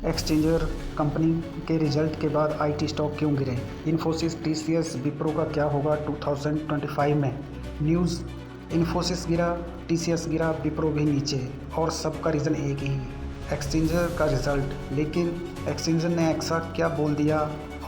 Exchanger company के result के बाद आईटी स्टॉक क्यों गिरे? इन्फोसिस, टीसीएस, विप्रो का क्या होगा 2025 में? न्यूज़: इन्फोसिस गिरा, टीसीएस गिरा, विप्रो भी नीचे और सबका रीज़न एक ही, एक्सचेंजर का रिजल्ट। लेकिन एक्सचेंजर ने ऐसा क्या बोल दिया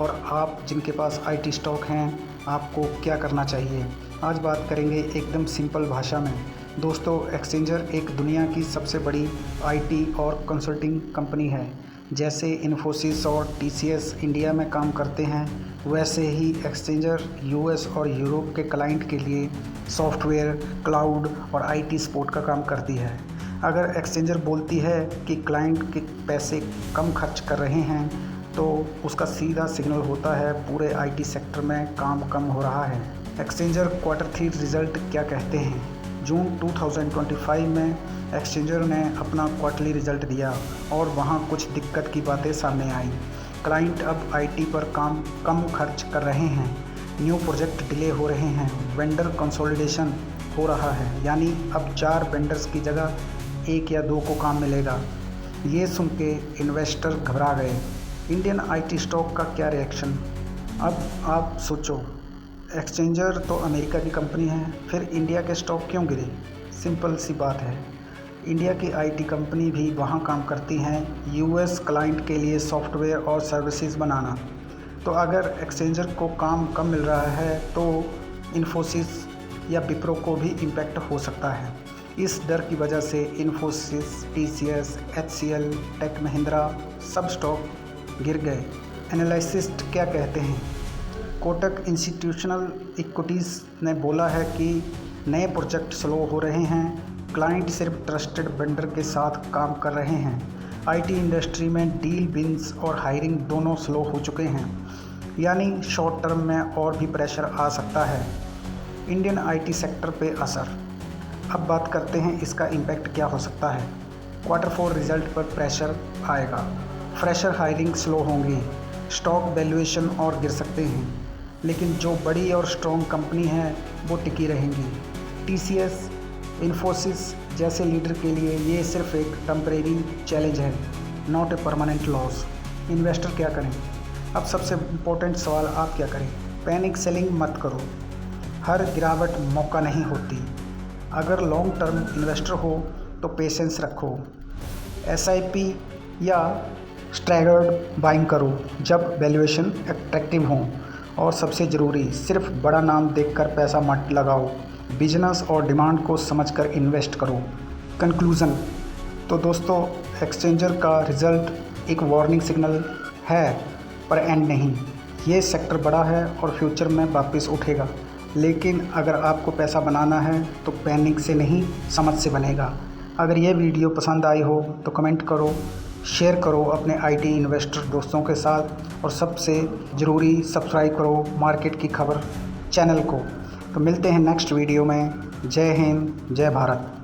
और आप जिनके पास आईटी स्टॉक हैं आपको क्या करना चाहिए? आज बात करेंगे एकदम सिंपल भाषा में। दोस्तों, एक्सचेंजर एक दुनिया की सबसे बड़ी आईटी और कंसल्टिंग कंपनी है। जैसे इन्फोसिस और टीसीएस इंडिया में काम करते हैं, वैसे ही एक्सचेंजर यूएस और यूरोप के क्लाइंट के लिए सॉफ्टवेयर, क्लाउड और आईटी सपोर्ट का काम करती है। अगर एक्सचेंजर बोलती है कि क्लाइंट के पैसे कम खर्च कर रहे हैं, तो उसका सीधा सिग्नल होता है पूरे आईटी सेक्टर में काम कम हो रहा है। एक्सचेंजर Q3 रिजल्ट क्या कहते हैं? जून 2025 में एक्सचेंजर ने अपना क्वार्टरली रिजल्ट दिया और वहाँ कुछ दिक्कत की बातें सामने आई। क्लाइंट अब आईटी पर काम कम खर्च कर रहे हैं, न्यू प्रोजेक्ट डिले हो रहे हैं, वेंडर कंसोलिडेशन हो रहा है, यानी अब 4 वेंडर्स की जगह 1 या 2 को काम मिलेगा। ये सुन के इन्वेस्टर घबरा गए। इंडियन आईटी स्टॉक का क्या रिएक्शन? अब आप सोचो, एक्सचेंजर तो अमेरिका की कंपनी है, फिर इंडिया के स्टॉक क्यों गिरे? सिंपल सी बात है, इंडिया की आईटी कंपनी भी वहाँ काम करती हैं यूएस क्लाइंट के लिए सॉफ्टवेयर और सर्विसेज बनाना। तो अगर एक्सचेंजर को काम कम मिल रहा है तो इन्फोसिस या विप्रो को भी इम्पैक्ट हो सकता है। इस डर की वजह से इन्फोसिस, टीसीएस, एचसीएल, टेक महिंद्रा सब स्टॉक गिर गए। एनालिस्ट क्या कहते हैं? कोटक इंस्टीट्यूशनल इक्विटीज़ ने बोला है कि नए प्रोजेक्ट स्लो हो रहे हैं, क्लाइंट सिर्फ ट्रस्टेड वेंडर के साथ काम कर रहे हैं। आईटी इंडस्ट्री में डील विंस और हायरिंग दोनों स्लो हो चुके हैं, यानी शॉर्ट टर्म में और भी प्रेशर आ सकता है। इंडियन आईटी सेक्टर पे असर। अब बात करते हैं इसका इम्पैक्ट क्या हो सकता है। Q4 रिजल्ट पर प्रेशर आएगा, फ्रेशर हायरिंग स्लो होंगी, स्टॉक वैल्यूएशन और गिर सकते हैं, लेकिन जो बड़ी और स्ट्रॉन्ग कंपनी है वो टिकी रहेंगी। टीसीएस, इन्फोसिस जैसे लीडर के लिए ये सिर्फ एक टेम्परेरी चैलेंज है, not a permanent loss. Investor क्या करें? अब सबसे इम्पोर्टेंट सवाल, आप क्या करें? पैनिक सेलिंग मत करो, हर गिरावट मौका नहीं होती। अगर लॉन्ग टर्म इन्वेस्टर हो तो पेशेंस रखो, एसआईपी या स्ट्रैगर्ड बाइंग करो जब वैल्यूएशन अट्रैक्टिव हों। और सबसे ज़रूरी, सिर्फ बड़ा नाम देखकर पैसा मत लगाओ, बिजनेस और डिमांड को समझकर इन्वेस्ट करो। कंक्लूज़न: तो दोस्तों, एक्सचेंजर का रिज़ल्ट एक वार्निंग सिग्नल है पर एंड नहीं। ये सेक्टर बड़ा है और फ्यूचर में वापस उठेगा, लेकिन अगर आपको पैसा बनाना है तो पैनिक से नहीं, समझ से बनेगा। अगर ये वीडियो पसंद आई हो तो कमेंट करो, शेयर करो अपने आईटी इन्वेस्टर दोस्तों के साथ और सबसे ज़रूरी सब्सक्राइब करो मार्केट की खबर चैनल को। तो मिलते हैं नेक्स्ट वीडियो में। जय हिंद, जय भारत।